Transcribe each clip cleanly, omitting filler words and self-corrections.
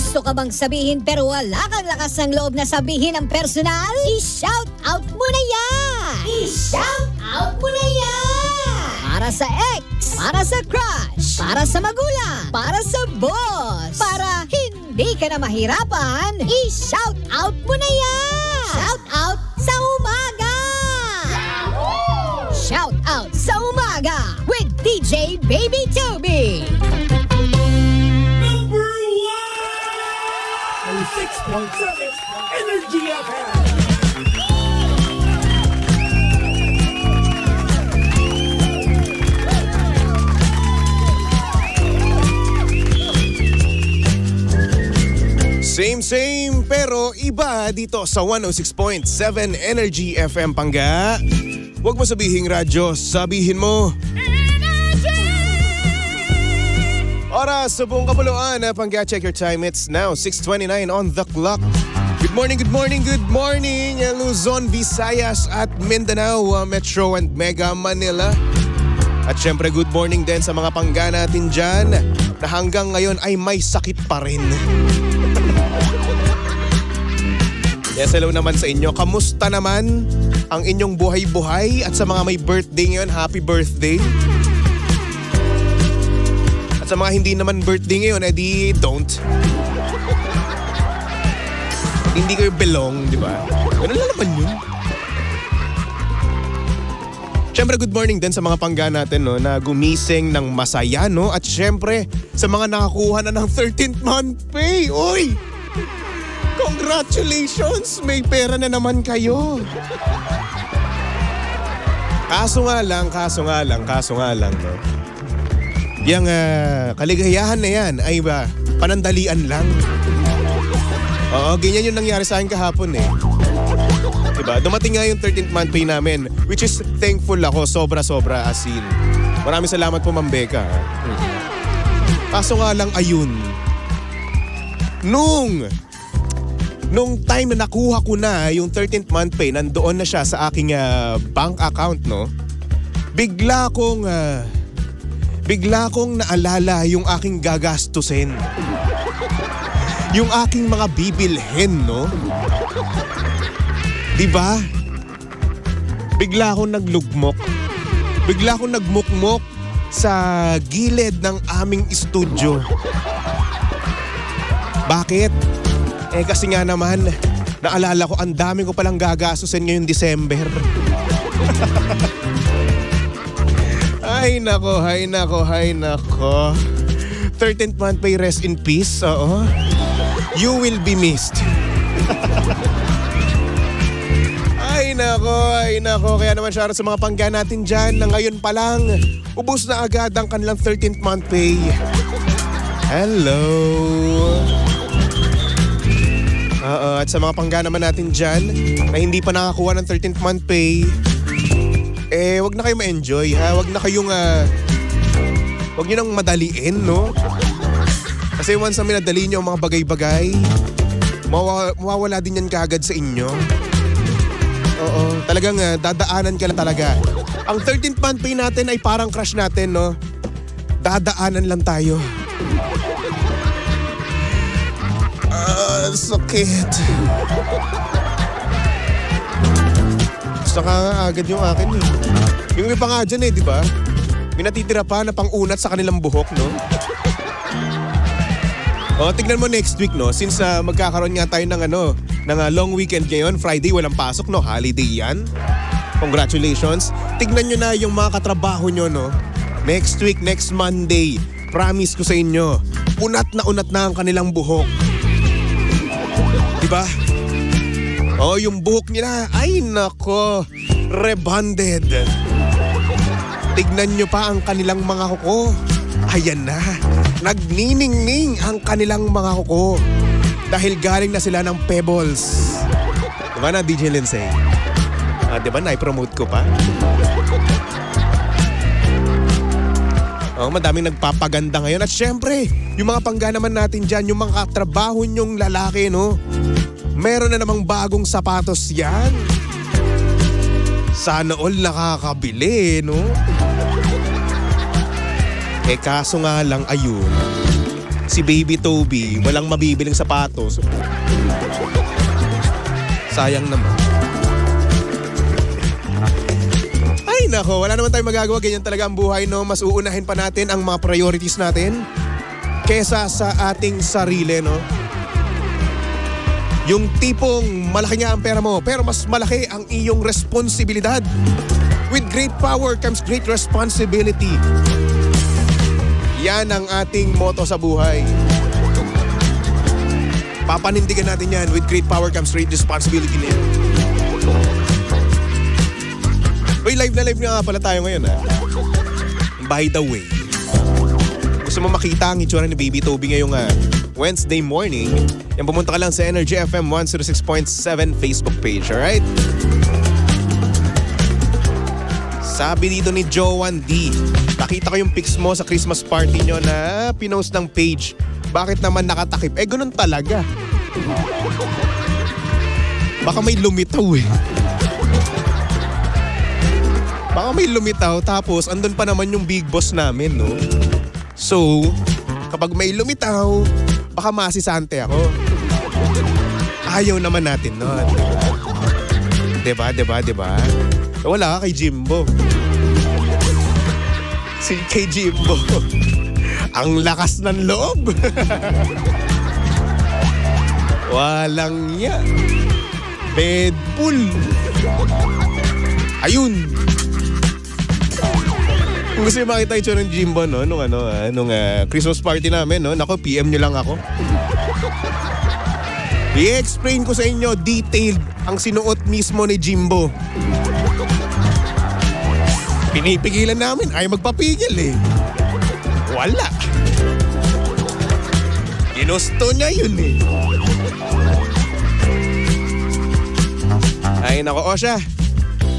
gusto ka bang sabihin pero wala kang lakas ng loob na sabihin ang personal? I-shout out mo na yan! I-shout out mo na yan! Para sa ex, para sa crush, para sa magulang, para sa boss, para hindi ka na mahirapan, i-shout out mo na yan! Shout out sa umaga! Shout out sa umaga with DJ Baby Toby! Number 1! 6.7 Energy FM! Same pero iba dito sa 106.7 Energy FM Pangga. Huwag mo sabihing radyo, sabihin mo oras sa buong kapuluan. Pangga, check your time. It's now 6:29 on the clock. Good morning, good morning, good morning Luzon, Visayas at Mindanao, Metro and Mega Manila. At syempre good morning din sa mga Pangga natin dyan na hanggang ngayon ay may sakit pa rin. Yes, hello naman sa inyo. Kamusta naman ang inyong buhay-buhay? At sa mga may birthday ngayon, happy birthday. At sa mga hindi naman birthday ngayon, edi don't. Hindi kayo belong, di ba? Ganun lang naman yun. Siyempre, good morning din sa mga Pangga natin, no, na gumising ng masaya, no? At siyempre, sa mga nakakuha na ng 13th month pay. Uy! Congratulations! May pera na naman kayo. Kaso nga lang, no? Yang kaligayahan na yan ay panandalian lang. Oo, ganyan yung nangyari sa akin kahapon eh. Diba? Dumating nga yung 13th month pay namin, which is thankful ako, sobra-sobra as in. Maraming salamat po, Ma'am Becca. Kaso nga lang, ayun. Nung time na nakuha ko na yung 13th month pay, nandoon na siya sa aking bank account, no? Bigla kong naalala yung aking gagastusin. Yung aking mga bibilhin, no? Diba? Bigla akong naglugmok. Bigla akong nagmukmok sa gilid ng aming studio. Bakit? Kasi nga naman, naalala ko, ang dami ko palang gagastusin ngayong December. Ay nako. 13th month pay, rest in peace. Oo. You will be missed. Ay nako. Kaya naman shoutout sa mga Pangga natin dyan na ngayon pa lang, ubos na agad ang kanilang 13th month pay. Hello. At sa mga Pangga naman natin dyan na hindi pa nakakuha ng 13th month pay, wag na kayo ma-enjoy, ha? Wag nyo nang madaliin, no? Kasi once na minadali nyo ang mga bagay-bagay, mawawala din yan kaagad sa inyo. Oo, talagang dadaanan ka lang talaga. Ang 13th month pay natin ay parang crush natin, no? Dadaanan lang tayo. Sakit. Gusto ka nga agad yung akin eh. Yung iba nga dyan di ba? May natitira pa na pang-unat sa kanilang buhok, no? Tignan mo next week, no? Since magkakaroon nga tayo ng long weekend ngayon, Friday, walang pasok, no? Holiday yan. Congratulations. Tignan nyo na yung mga katrabaho nyo, no? Next week, next Monday, promise ko sa inyo, unat na ang kanilang buhok. Diba? Yung buhok nila, ay nako, rebonded. Tignan nyo pa ang kanilang mga kuko. Ayan na, nagniningning ang kanilang mga kuko. Dahil galing na sila ng Pebbles. Diba na, DJ Lindsay? Diba na, i-promote ko pa? Madaming nagpapaganda ngayon. At syempre, yung mga Pangga naman natin dyan, yung mga katrabaho nyong lalaki, no? Meron na namang bagong sapatos yan. Sana all nakakabili, no? Kaso nga lang, ayun. si Baby Toby, walang mabibiling sapatos. Sayang naman. Ay nako, wala naman tayong magagawa. Ganyan talaga ang buhay, no? Mas uunahin pa natin ang mga priorities natin kesa sa ating sarili, no? Yung tipong malaki nga ang pera mo, pero mas malaki ang iyong responsibilidad. With great power comes great responsibility. Yan ang ating motto sa buhay. Papanindigan natin yan. With great power comes great responsibility niya. Uy, live na nga pala tayo ngayon, ha? By the way, gusto mo makita ang itsura ni Baby Toby ngayong Wednesday morning, yan pumunta ka lang sa Energy FM 106.7 Facebook page, alright? Sabi dito ni Joan D, nakita ko yung pics mo sa Christmas party nyo na pinost ng page. Bakit naman nakatakip? Ganun talaga. Baka may lumitaw Baka may lumitaw tapos andun pa naman yung big boss namin, no? So, kapag may lumitaw, baka masisante ako. Ayaw naman natin nun. Diba? Wala ka kay Jimbo. Kay Jimbo. Ang lakas ng loob. Walang ya. Bedpool. Ayun. Kung gusto nyo makita ito ng Jimbo, no? Nung Christmas party namin, no? Nako, PM nyo lang ako. I-explain ko sa inyo detailed ang sinuot mismo ni Jimbo. Pinipigilan namin, ay magpapigil Wala. Ginusto niya yun Ay nako, Osha.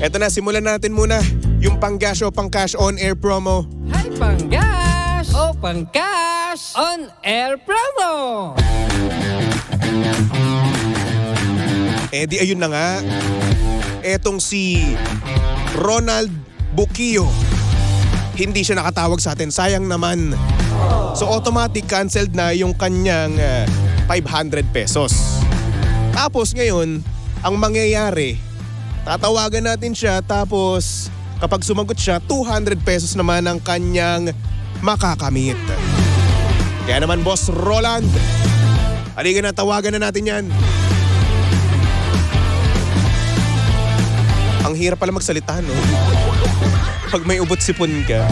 Eto na, simulan natin muna yung pang-cash o pang-cash on-air promo. Hi, pang-cash o pang-cash on-air promo. Di ayun na nga. Etong si Ronald Buquillo, hindi siya nakatawag sa atin. Sayang naman. So automatic canceled na yung kanyang 500 pesos. Tapos ngayon, ang mangyayari, tatawagan natin siya tapos kapag sumagot siya, 200 pesos naman ang kanyang makakamit. Kaya naman, Boss Roland, halika na, tawagan na natin yan. Ang hirap pala magsalita, no? Pag may ubot-sipon ka.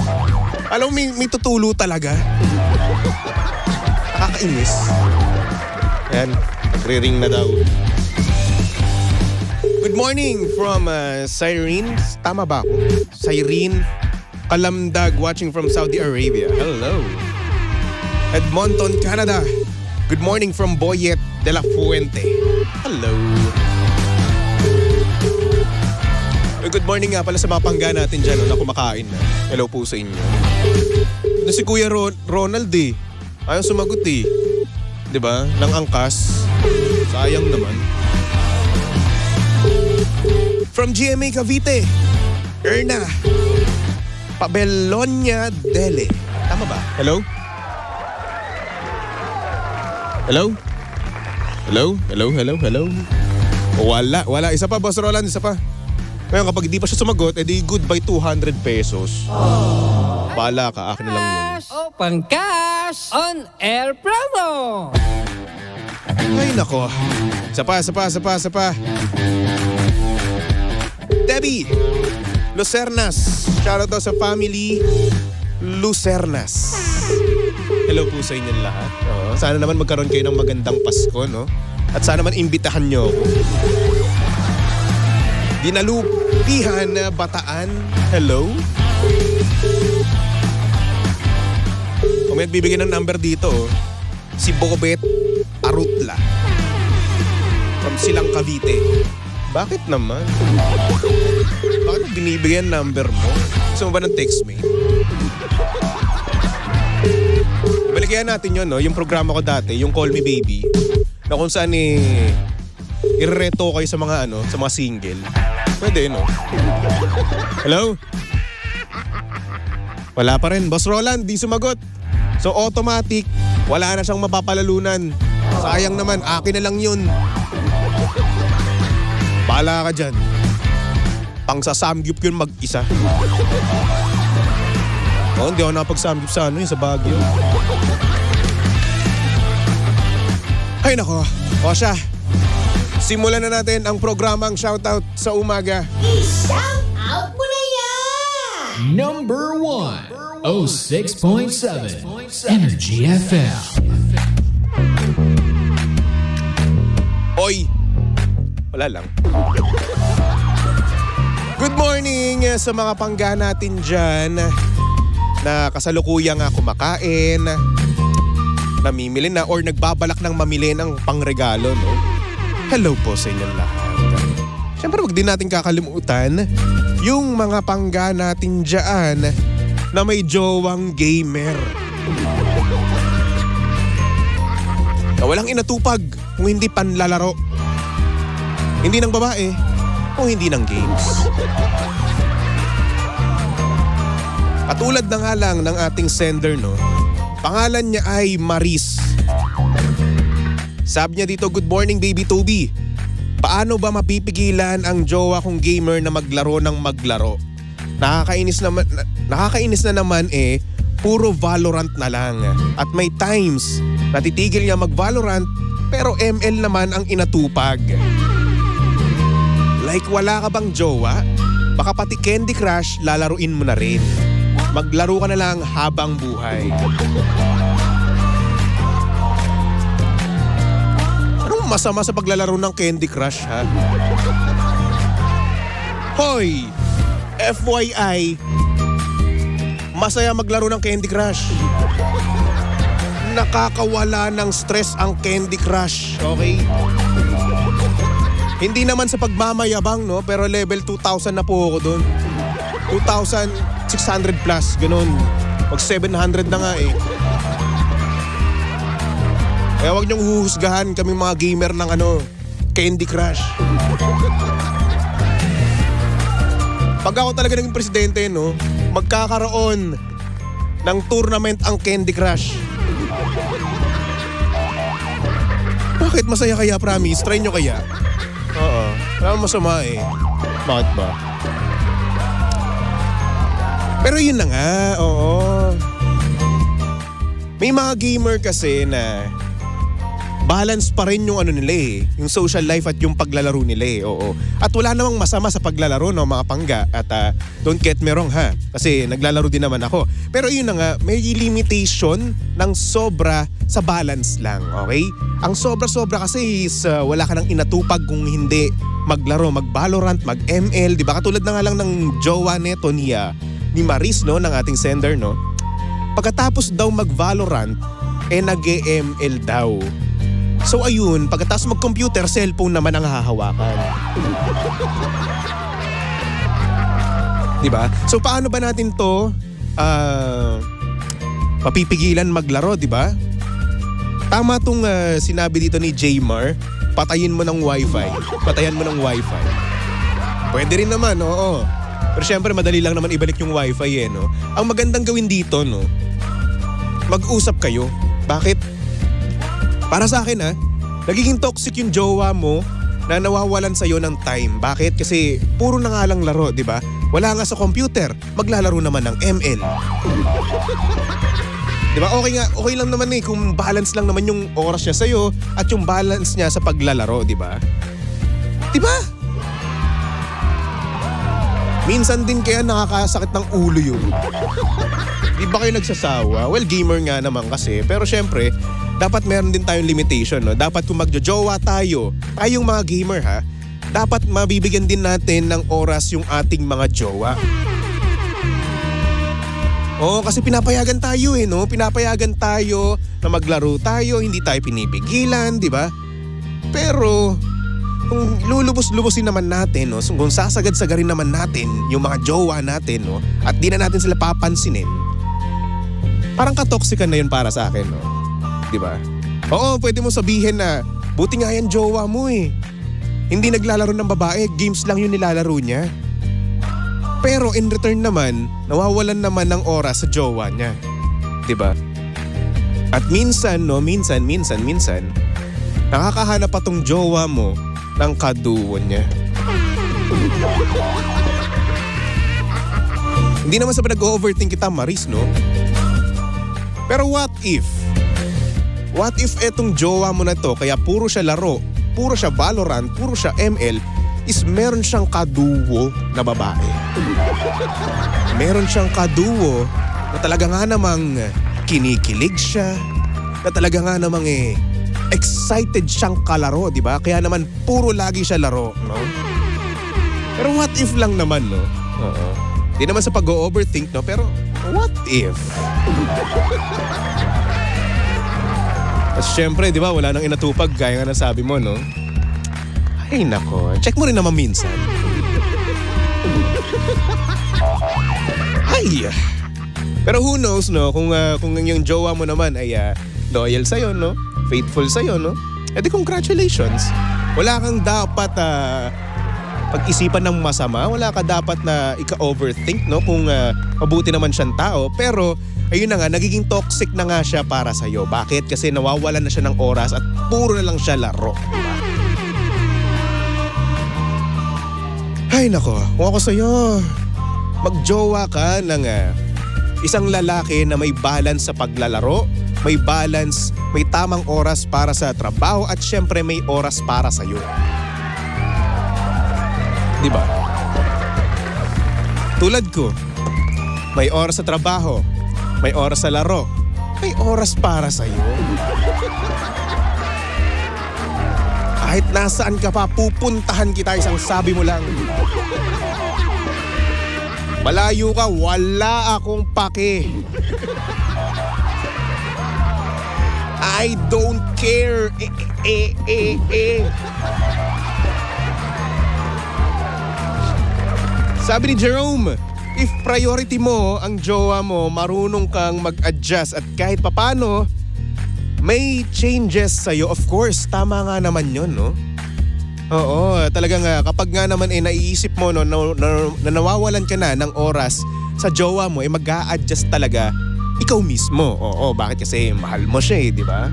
Alam mo, may tutulo talaga. Nakakainis. Ayan, nagre-ring na daw. Good morning from Cyrene. Tama ba ako? Cyrene Kalamdag watching from Saudi Arabia. Hello. Edmonton, Canada. Good morning from Boyet de la Fuente. Hello. Good morning nga pala sa mga pangga natin dyan na kumakain na. Hello po sa inyo. Ito si Kuya Ronald ayaw sumagot Diba? Nang angkas. Sayang naman. From GMA Cavite, Erna Pabelonia Dele. Tama ba? Hello? Hello? Hello? Wala. Isa pa, Boss Roland, isa pa. Ngayon, kapag di pa siya sumagot, edi goodbye 200 pesos. Bahala ka, akin na lang yun. O pang-cash on-air promo. Ay, nako. Isa pa. Debbie Lucernas. Shoutout daw sa family Lucernas. Hello po sa inyong lahat. Sana naman magkaroon kayo ng magandang Pasko, no? At sana naman imbitahan nyo ako. Dinalupihan na Bataan. Hello? Kung may bibigyan ng number dito, si Bobet Arutla. From Silang Cavite. Bakit naman? Bakit binibigyan number mo? Gusto mo ba ng text mate? Balikan natin yun, no? Yung programa ko dati, yung Call Me Baby, na kung saan irereto kayo sa mga sa mga single. Pwede, no? Hello? Wala pa rin. Boss Roland, di sumagot. So automatic Wala na siyang mapapalalunan. Sayang naman, akin na lang yun. Bahala ka dyan. Pang-sasamgyup yun mag-isa. Hindi ako napag-samgyup sa sa Baguio. Ay nako, o siya. Simulan na natin ang programang Shoutout sa Umaga. I-shout out mo na yan! Number 1, 06.7 Energy FM. Oy, wala lang. Good morning sa mga pangga natin dyan na kasalukuyang kumakain, namimili na or nagbabalak ng mamili ng pangregalo, no? Hello po sa inyong lahat. Siyempre wag din natin kakalimutan yung mga pangga natin dyan na may jowang gamer. Na walang inatupag kung hindi panlalaro. Hindi ng babae o hindi ng games. Katulad na nga lang ng ating sender, no? Pangalan niya ay Maris. Sabi niya dito, good morning baby Toby. Paano ba mapipigilan ang jowa kong gamer na maglaro ng maglaro? Nakakainis na naman puro Valorant na lang. At may times, natitigil niya mag-Valorant pero ML naman ang inatupag. Like wala ka bang jowa? Baka pati Candy Crush lalaruin mo na rin. Maglaro ka na lang habang buhay. Anong masama sa paglalaro ng Candy Crush, ha? Hoy! FYI, masaya maglaro ng Candy Crush. Nakakawala ng stress ang Candy Crush, okay? Hindi naman sa pagmamayabang, no? Pero level 2,000 na po ako doon. 2,600 plus, ganun. Pag 700 na nga Kaya wag niyong huhusgahan kaming mga gamer ng Candy Crush. Pag ako talaga naging presidente, no, magkakaroon ng tournament ang Candy Crush. Bakit masaya kaya, promise? Try nyo kaya? Oo. Wala masama Bakit ba? Pero yun na nga, oo. May mga gamer kasi na balance pa rin yung nila yung social life at yung paglalaro nila oo. At wala namang masama sa paglalaro ng mga pangga at don't get me wrong ha, kasi naglalaro din naman ako. Pero yun na nga, may limitation ng sobra sa balance lang, okay? Ang sobra-sobra kasi is wala ka nang inatupag kung hindi maglaro, mag-Valorant, mag-ML, di ba? Katulad na nga lang ng jowa neto ni Maris, no, ng ating sender, no? Pagkatapos daw mag-Valorant, nag-ML daw. So ayun, pagkatapos mag-computer, cellphone naman ang hahawakan. Diba? So paano ba natin to mapipigilan maglaro, diba? Tama tong sinabi dito ni Jmar, patayin mo ng wifi. Patayan mo ng wifi. Pwede rin naman, oo. Pero syempre madali lang naman ibalik yung wifi no? Ang magandang gawin dito, no, mag-usap kayo. Bakit? Para sa akin nagiging toxic yung jowa mo na nawawalan sa'yo ng time. Bakit? Kasi puro na nga lang laro, di ba? Wala nga sa computer, maglalaro naman ng ML. Di ba? Okay lang naman kung balance lang naman yung oras niya sa'yo at yung balance niya sa paglalaro, di ba? Di ba? Minsan din kaya nakakasakit ng ulo yun. Di ba kayo nagsasawa? Well, gamer nga naman kasi. Pero syempre, dapat meron din tayong limitation, no? Dapat kung magjojowa tayong mga gamer dapat mabibigyan din natin ng oras yung ating mga jowa. Oo, kasi pinapayagan tayo no? Pinapayagan tayo na maglaro tayo, hindi tayo pinipigilan, di ba? Pero kung lulubos-lubosin naman natin, no? Kung sasagad-sagarin naman natin yung mga jowa natin, no? At di na natin sila papansinin, parang katoksikan na yun para sa akin, no? Diba? Oo, pwede mo sabihin na buti nga yan jowa mo Hindi naglalaro ng babae, games lang yun nilalaro niya. Pero in return naman, nawawalan naman ng oras sa jowa niya. Diba? At minsan, nakakahanap pa tong jowa mo ng kaduo niya. Hindi naman sa pinag-overthink kita, Maris, no? Pero what if? What if etong jowa mo na to, kaya puro siya laro, puro siya Valorant, puro siya ML, is meron siyang kaduo na babae. Meron siyang kaduo na talaga nga namang kinikilig siya, na talaga nga namang excited siyang kalaro, di ba? Kaya naman puro lagi siya laro, no? Pero what if lang naman, no? Oo. Di naman sa pag-overthink, no? Pero what if? At syempre, di ba, wala nang inatupag gaya nga nasabi mo, no? Ay, nako. Check mo rin naman minsan. Ay! Pero who knows, no? Kung yung jowa mo naman ay loyal sa'yo, no? Faithful sa'yo, no? E di congratulations. Wala kang dapat pag-isipan ng masama. Wala ka dapat na ika-overthink, no? Kung mabuti naman siyang tao. Pero ayun na nga, nagiging toxic na nga siya para sa'yo. Bakit? Kasi nawawalan na siya ng oras at puro na lang siya laro. Diba? Ay nako, kung ako sa'yo, magjowa ka ng isang lalaki na may balance sa paglalaro, may balance, may tamang oras para sa trabaho at syempre may oras para sa'yo. Diba? Tulad ko, may oras sa trabaho, may oras sa laro, may oras para sa'yo. Kahit nasaan ka pa, pupuntahan kita, isang sabi mo lang. Malayo ka, wala akong pake. I don't care. Sabi ni Jerome, if priority mo ang jowa mo, marunong kang mag-adjust at kahit papano, may changes sa'yo. Of course, tama nga naman yun, no? Oo, talagang kapag nga naman naiisip mo no, na nawawalan ka na ng oras sa jowa mo, mag-a-adjust talaga ikaw mismo. Oo, bakit? Kasi mahal mo siya, di ba?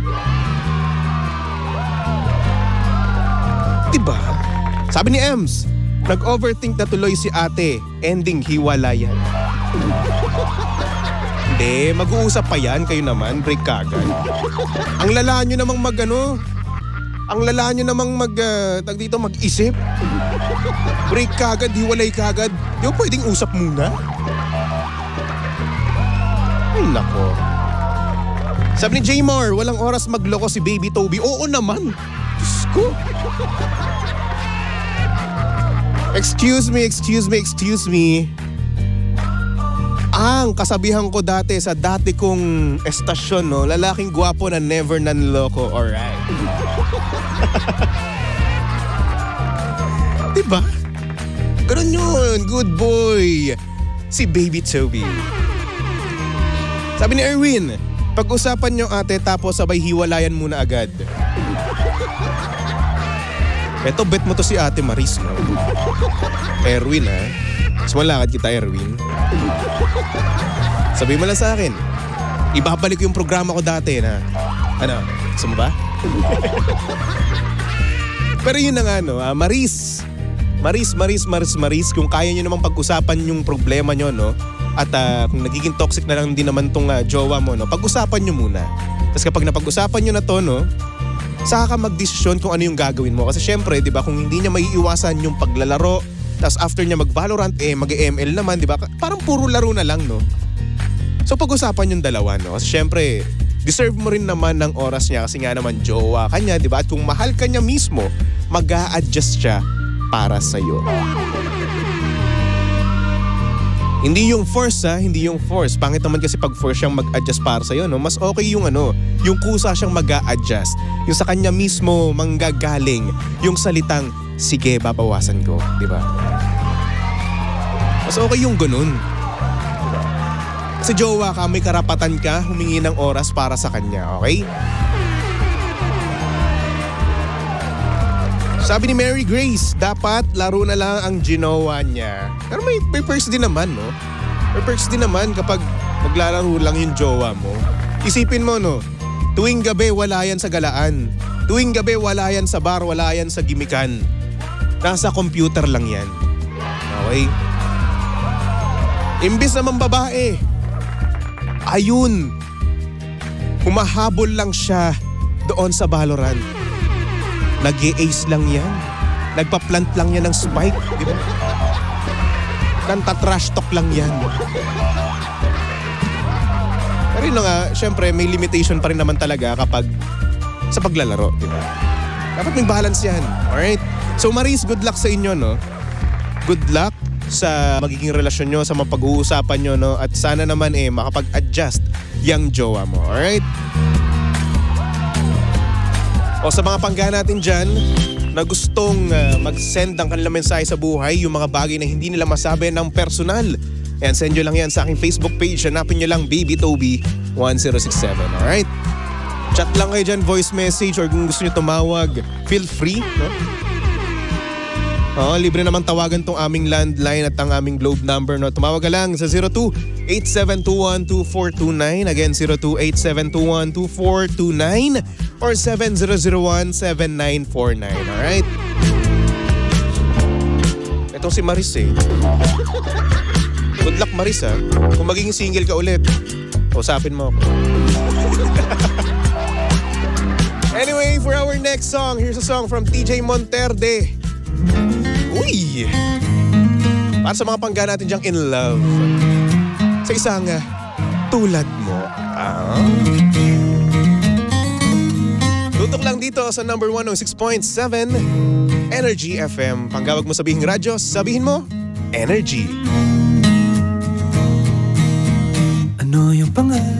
Diba? Sabi ni Ems, nag-overthink na tuloy si ate, ending hiwalayan. Hindi, mag-uusap pa yan, kayo naman, break kagad. Ang lala nyo namang mag-isip. Break kagad, hiwalay kagad. Di ba pwedeng usap muna? Ay nako. Sabi ni Jaymar, walang oras magloko si Baby Toby. Oo naman. Diyos ko. Excuse me. Ang kasabihan ko dati sa dati kong estasyon, no? Lalaking gwapo na never nanloko. Alright. Diba? Ganun yun. Good boy. Si Baby Toby. Sabi ni Erwin, pag-usapan nyo ate tapos sabay hiwalayan muna agad. Eto, bet mo to si ate Maris, no? Erwin, ha? Mas malakad kita, Erwin. Sabi mo lang sa akin, ibabalik yung programa ko dati na, ano, gusto mo ba? Pero yun na nga, no, Maris, kung kaya nyo namang pag-usapan yung problema nyo, no, at kung nagiging toxic na lang din naman tong jowa mo, no, pag-usapan nyo muna. Tapos kapag napag-usapan nyo na to, no, saka ka magdesisyon kung ano yung gagawin mo. Kasi syempre, di ba, kung hindi niya maiiwasan yung paglalaro, tapos after niya mag-Valorant, mag-ML naman, di ba? Parang puro laro na lang, no? So pag-usapan yung dalawa, no? Kasi syempre, deserve mo rin naman ng oras niya kasi nga naman jowa kanya, di ba? At kung mahal ka niya mismo, mag-a-adjust siya para sa'yo. Hindi yung force, hindi yung force. Pangit naman kasi pag force siyang mag-adjust para sa'yo, no? Mas okay yung yung kusa siyang mag-a-adjust. Yung sa kanya mismo manggagaling yung salitang, sige, babawasan ko, di ba? Mas okay yung ganun. Diba? Kasi jowa ka, may karapatan ka humingi ng oras para sa kanya, okay? Sabi ni Mary Grace, dapat laro na lang ang ginawa niya. Pero may perks din naman, no? May perks din naman kapag maglalaro lang yung jowa mo. Isipin mo, no? Tuwing gabi, wala yan sa galaan. Tuwing gabi, wala yan sa bar, wala yan sa gimikan. Nasa computer lang yan. Okay? Imbis naman babae, ayun, humahabol lang siya doon sa Valorant. Nag-i-ace lang yan. Nagpa-plant lang yan ng spike, di ba? Nanta-trash talk lang yan. Pero yun nga, syempre may limitation pa rin naman talaga kapag sa paglalaro, di ba? Dapat may balance yan, alright? So Maris, good luck sa inyo, no? Good luck sa magiging relasyon nyo, sa mapag-uusapan nyo, no? At sana naman makapag-adjust yung jowa mo, alright? O sa mga pangga natin dyan na gustong mag-send ng kanilang mensahe sa buhay, yung mga bagay na hindi nila masabi ng personal, ayan, send nyo lang yan sa aking Facebook page. Hanapin nyo lang Baby Toby 1067, alright? Chat lang kayo dyan, voice message, or kung gusto nyo tumawag, feel free, no? Libre naman tawagan tong aming landline at ang aming Globe number, no? Tumawag ka lang sa 02-8721-2429. Again, 02-8721-2429 or 7001-7949. Alright? Itong si Maris Good luck, Maris, ha? Kung magiging single ka ulit, usapin mo ako. Anyway, for our next song, here's a song from TJ Monterde. Uy! Para sa mga pangga natin dyang in love. Sa isang tulad mo. Tutok lang dito sa number 106.7 Energy FM. Panggawag mo sabihing radyo, sabihin mo, Energy. Ano yung pangalan